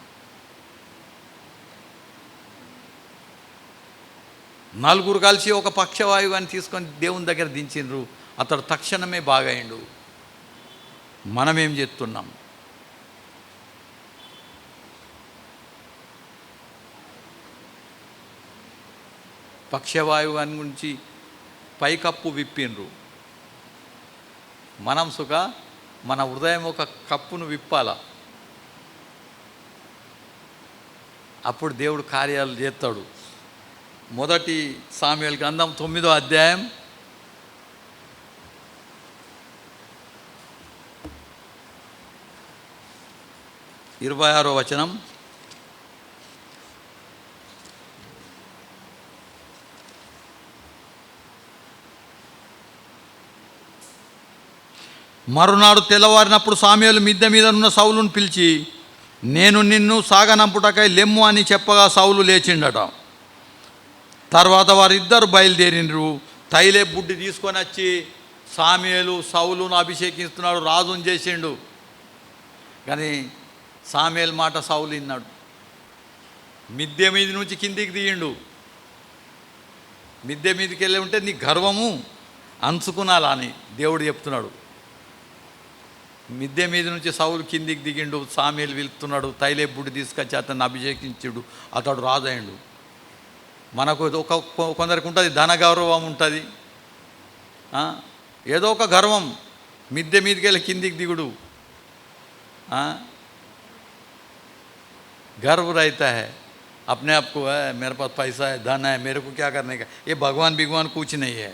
నలుగురు కలిసి ఒక పక్షవాయువాన్ని తీసుకొని దేవుని దగ్గర దించిండ్రు, అతడు తక్షణమే బాగైండు। మనమేం చేస్తున్నాం? పక్షవాయువాన్ని గురించి పైకప్పు విప్పిండ్రు, మనం సుఖ మన హృదయం ఒక కప్పును విప్పాల, అప్పుడు దేవుడు కార్యాలు చేస్తాడు। మొదటి సామ్యుయేలు గ్రంథం 9వ అధ్యాయం 26వ వచనం, మరునాడు తెల్లవారినప్పుడు సామ్యుయేలు మిద్దె మీద ఉన్న సౌలును పిలిచి, నేను నిన్ను సాగనంపుటకై లెమ్ము అని చెప్పగా సౌలు లేచిండట। తర్వాత వారిద్దరు బయలుదేరిండ్రు, తైలే బుడ్డి తీసుకొని వచ్చి సామ్యుయేలు సౌలును అభిషేకిస్తున్నాడు, రాజుని చేసిండు। కానీ సామ్యుయేలు మాట సౌలు విన్నాడు, మిద్దె మీద నుంచి కిందికి దిగిండు। మిద్దె మీదకి వెళ్ళి ఉంటే నీ గర్వము అంచుకునాలా అని దేవుడు చెప్తున్నాడు। మిద్దె మీద నుంచి సౌలు కిందికి దిగిండు, సామ్యుయేలు వెళ్తున్నాడు, తైలే బుడ్డి తీసుకొచ్చి అతన్ని అభిషేకించుడు, అతడు రాజు అయ్యిండు। మనకు కొందరికి ఉంటుంది ధన గౌరవం ఉంటుంది, ఏదో ఒక గర్వం, మిద్దె మీదకి వెళ్ళి కిందికి దిగుడు, गर्व रहता है अपने आप को, है मेरे पास पैसा है, धन है, मेरे को क्या करने का, ये भगवान बिगवान कुछ नहीं है।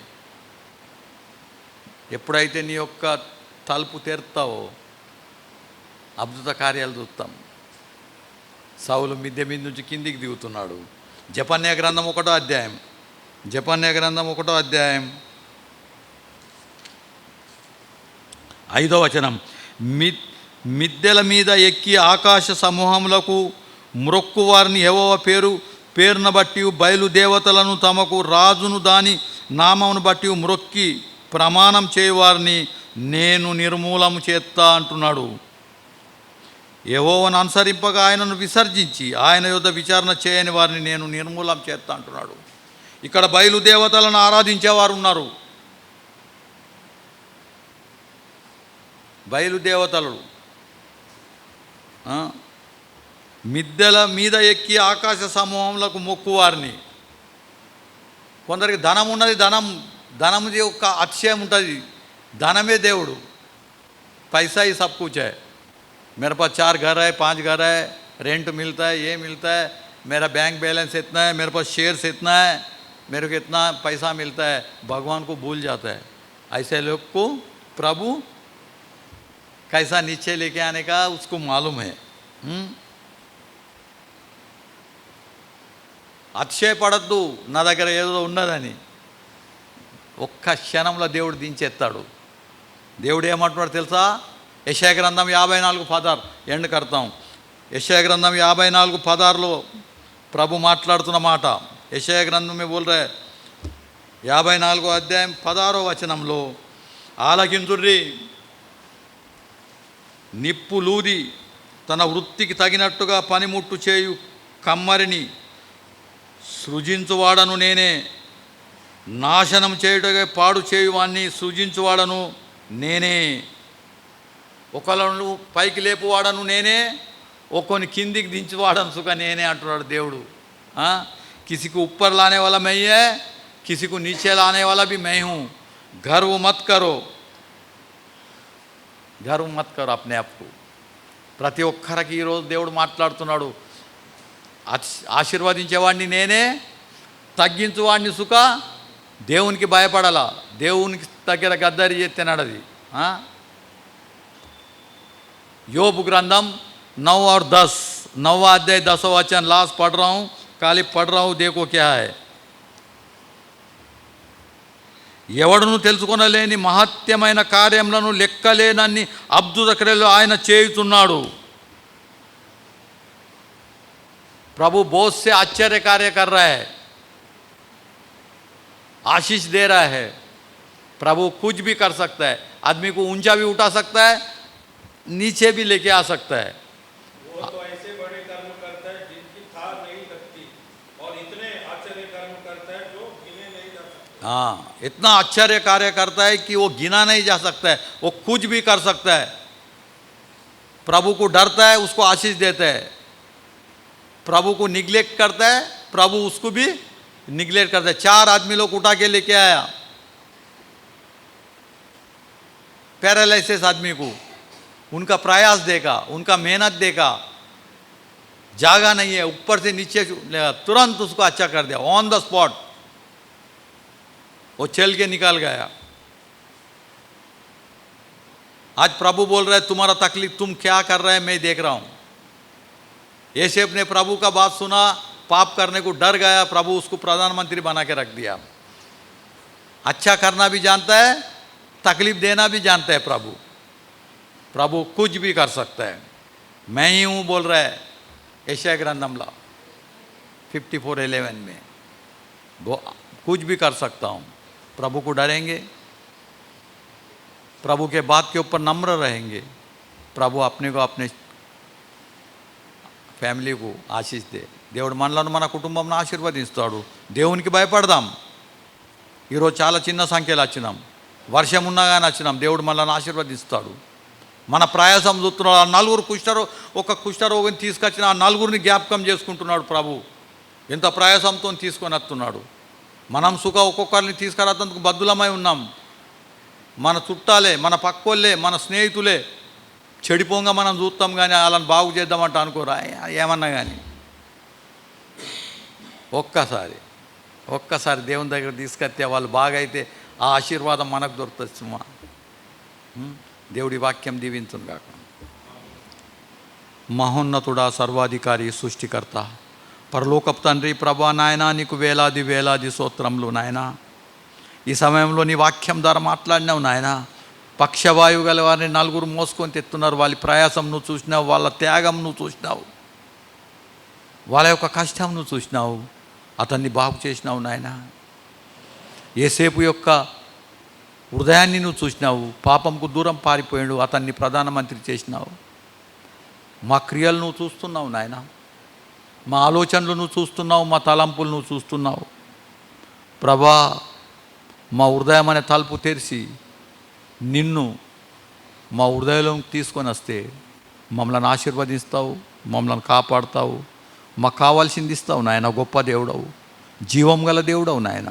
ఎప్పుడైతే నీ యొక్క తలుపు తెరుతావో అద్భుత కార్యాలు చూస్తాం। సౌలు మిద్దె మీద నుంచి కిందికి దిగుతున్నాడు। జెఫన్యా గ్రంథం 1వ అధ్యాయం, జెఫన్యా గ్రంథం 1వ అధ్యాయం 5వ వచనం, మిద్దెల మీద ఎక్కి ఆకాశ సమూహములకు మ్రొక్కు వారిని యెహోవా పేరును బట్టి బయలుదేవతలను తమకు రాజును దాని నామమును బట్టి మ్రొక్కి ప్రమాణం చేయవారిని నేను నిర్మూలము చేస్తా అంటున్నాడు। యెహోవాను అనుసరింపగా ఆయనను విసర్జించి ఆయన యొద్ద విచారణ చేయని వారిని నేను నిర్మూలం చేస్తా అంటున్నాడు। ఇక్కడ బయలుదేవతలను ఆరాధించేవారు ఉన్నారు, బయలుదేవతలు మిద్దెల మీద ఎక్కి ఆకాశ సమూహములకు మొక్కువారిని। కొందరికి ధనం ఉన్నది, ధనం యొక్క అతిశయం ఉంటుంది, ధనమే దేవుడు। पैसा ही सब कुछ है, मेरे पास 4 घर है, 5 घर है, रेंट मिलता है, ये मिलता है, मेरा बैंक बैलेंस इतना है, मेरे पास शेयर्स इतना है, मेरे को इतना पैसा मिलता है, भगवान को भूल जाता है। ऐसे लोग को प्रभु कैसा नीचे लेके आने का उसको मालूम है। అతిశయపడద్దు నా దగ్గర ఏదో ఉన్నదని, ఒక్క క్షణంలో దేవుడు దించేస్తాడు। దేవుడు ఏమంటున్నాడు తెలుసా? యెషయా గ్రంథం 54:16 ఎండ్ కడతాం। యెషయా గ్రంథం 54:16లో ప్రభు మాట్లాడుతున్న మాట, యెషయా గ్రంథం में बोल रहा है 54వ అధ్యాయం 16వ వచనంలో, ఆలకించుర్రి, నిప్పు లూది తన వృత్తికి తగినట్టుగా పనిముట్టు చేయు కమ్మరిని సృజించువాడను నేనే, నాశనం చేయుటగా పాడు చేయువాన్ని సృజించువాడను నేనే, ఒకళ్ళను పైకి లేపువాడను నేనే, ఒక్కొని కిందికి దించువాడను సుఖ నేనే అంటున్నాడు దేవుడు। किसी को ऊपर लाने वाला मैं ही है, किसी को नीचे लाने वाला भी मैं हूँ। गर्व मत करो, गर्व मत करो अपने आप को। ప్రతి ఒక్కరికి ఈరోజు దేవుడు మాట్లాడుతున్నాడు, ఆశీర్వదించేవాడిని నేనే, తగ్గించువాడిని సుఖ. దేవునికి భయపడాలా, దేవునికి దగ్గర గద్దరి చేస్తున్నాడు అది. యోబు గ్రంథం 9 और 10, 9वां अध्याय 10वां वचन लास्ट पढ़ रहा हूँ, खाली पढ़ रहा हूँ, देखो क्या है. ఎవడును తెలుసుకొనలేని మహత్యమైన కార్యములను లెక్కలేనన్ని అద్భుత క్రియలు ఆయన చేయుచున్నాడు. प्रभु बहुत से आश्चर्य कार्य कर रहा है, आशीष दे रहा है. प्रभु कुछ भी कर सकता है, आदमी को ऊंचा भी उठा सकता है, नीचे भी लेके आ सकता है. वो तो ऐसे बड़े कर्म करता है जिनकी था नहीं लगती, और इतने आश्चर्य कर्म करता है जो गिने नहीं जा सकते. हाँ, इतना आश्चर्य कार्य करता है कि वो गिना नहीं जा सकता है, वो कुछ भी कर सकता है. प्रभु को डरता है, उसको आशीष देता है. प्रभु को निग्लेक्ट करता है, प्रभु उसको भी निग्लेक्ट करता है. 4 आदमी लोग उठा के लेके आया, पैरालिसिस आदमी को. उनका प्रयास देखा, उनका मेहनत देखा, जागा नहीं है, ऊपर से नीचे तुरंत उसको अच्छा कर दिया, ऑन द स्पॉट वो चल के निकल गया. आज प्रभु बोल रहा है तुम्हारा तकलीफ, तुम क्या कर रहे हैं मैं देख रहा हूं. यूसुफ ने प्रभु का बात सुना, पाप करने को डर गया, प्रभु उसको प्रधानमंत्री बना के रख दिया. अच्छा करना भी जानता है, तकलीफ देना भी जानता है प्रभु. प्रभु कुछ भी कर सकता है. मैं ही हूँ बोल रहा है यशायाह ग्रंथमला 54:11 में, वो कुछ भी कर सकता हूँ. प्रभु को डरेंगे, प्रभु के बात के ऊपर नम्र रहेंगे, प्रभु अपने को अपने ఫ్యామిలీకు ఆశిస్తే దేవుడు మనలను మన కుటుంబంను ఆశీర్వదిస్తాడు. దేవునికి భయపడదాం. ఈరోజు చాలా చిన్న సంఖ్యలో వచ్చినాం, వర్షం ఉన్నా కానీ వచ్చినాం, దేవుడు మనల్ని ఆశీర్వదిస్తాడు. మన ప్రయాసం చూస్తున్నాడు. ఆ 4 ఒక కుష్ఠరోగిని తీసుకొచ్చిన ఆ 4 జ్ఞాపకం చేసుకుంటున్నాడు ప్రభు. ఎంత ప్రయాసంతో తీసుకొని వస్తున్నాడు. మనం సుఖ ఒక్కొక్కరిని తీసుకురాతందుకు బద్దులమై ఉన్నాం. మన చుట్టాలే, మన పక్కోళ్ళే, మన స్నేహితులే చెడిపోగా మనం చూస్తాం, కానీ వాళ్ళని బాగు చేద్దామంటే అనుకోరా ఏమన్నా. కానీ ఒక్కసారి దేవుని దగ్గర తీసుకొస్తే వాళ్ళు బాగా అయితే ఆ ఆశీర్వాదం మనకు దొరుకుతుంది. సుమా దేవుడి వాక్యం దీవించును గాక. మహోన్నతుడా, సర్వాధికారి, సృష్టికర్త, పరలోకపు తండ్రి, ప్రభా నాయనా, నీకు వేలాది వేలాది స్తోత్రములు నాయనా. ఈ సమయంలో నీ వాక్యం ద్వారా మాట్లాడినావు నాయనా. పక్షవాయువు గల వారిని 4 మోసుకొని తెస్తున్నారు. వాళ్ళ ప్రయాసం నువ్వు చూసినావు, వాళ్ళ త్యాగం నువ్వు చూసినావు, వాళ్ళ యొక్క కష్టం నువ్వు చూసినావు, అతన్ని బాగు చేసినావు నాయన. యేసేపు యొక్క హృదయాన్ని నువ్వు చూసినావు, పాపంకు దూరం పారిపోయాడు, అతన్ని ప్రధానమంత్రి చేసినావు. మా క్రియలు నువ్వు చూస్తున్నావు నాయన, మా ఆలోచనలు నువ్వు చూస్తున్నావు, మా తలంపులు నువ్వు చూస్తున్నావు ప్రభా. మా హృదయం అనే తలుపు తెరిచి నిన్ను మా హృదయంలోకి తీసుకొని వస్తే మమ్మల్ని ఆశీర్వదిస్తావు, మమ్మల్ని కాపాడుతావు, మాకు కావాల్సింది ఇస్తావు నాయన. గొప్ప దేవుడవు, జీవం గల దేవుడవు నాయన.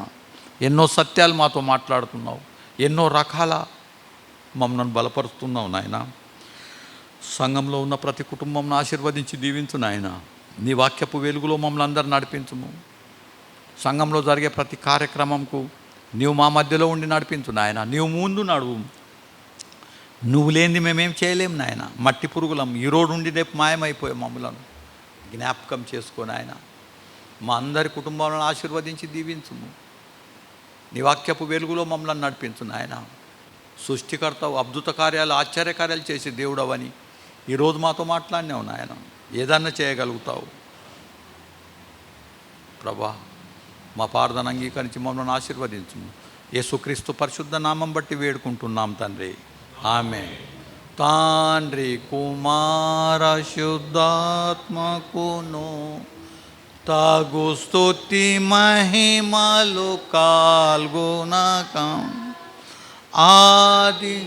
ఎన్నో సత్యాలు మాతో మాట్లాడుతున్నావు, ఎన్నో రకాల మమ్మల్ని బలపరుస్తున్నావు నాయన. సంఘంలో ఉన్న ప్రతి కుటుంబంను ఆశీర్వదించి దీవించు నాయన. నీ వాక్యపు వెలుగులో మమ్మల్ని అందరూ నడిపించుము. సంఘంలో జరిగే ప్రతి కార్యక్రమంకు నీవు మా మధ్యలో ఉండి నడిపించు నాయన. నీవు ముందు నడువు. నువ్వు లేనిది మేమేం చేయలేము నాయన. మట్టి పురుగులం, ఈరోజు ఉండి రేపు మాయమైపోయే మమ్మలను జ్ఞాపకం చేసుకొని ఆయన మా అందరి కుటుంబాలను ఆశీర్వదించి దీవించుము. నీ వాక్యపు వెలుగులో మమ్మల్ని నడిపించు నాయన. సృష్టికర్తవు, అద్భుత కార్యాలు, ఆశ్చర్యకార్యాలు చేసే దేవుడవని ఈరోజు మాతో మాట్లాడినావు నాయన. ఏదన్నా చేయగలుగుతావు ప్రభా. మా ప్రార్థన అంగీకరించి మమ్మల్ని ఆశీర్వదించుము. యేసుక్రీస్తు పరిశుద్ధ నామం బట్టి వేడుకుంటున్నాం తండ్రి, ఆమేన్. తండ్రి, కుమార, శుద్ధాత్మకును తగు స్తుతి మహిమలు కల్గునక ఆది